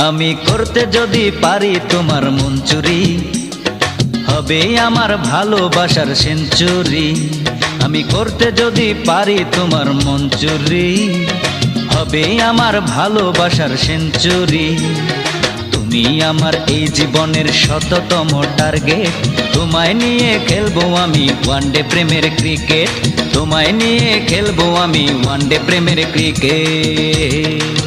আমি করতে যদি পারি তোমার মন চুরি, হবে আমার ভালোবাসার সেঞ্চুরি। আমি করতে যদি পারি তোমার মন চুরি, হবে আমার ভালোবাসার সেঞ্চুরি। তুমি আমার এই জীবনের শততম টার্গেট, তোমায় নিয়ে খেলবো আমি ওয়ানডে প্রেমের ক্রিকেট, তোমায় নিয়ে খেলবো আমি ওয়ানডে প্রেমের ক্রিকেট।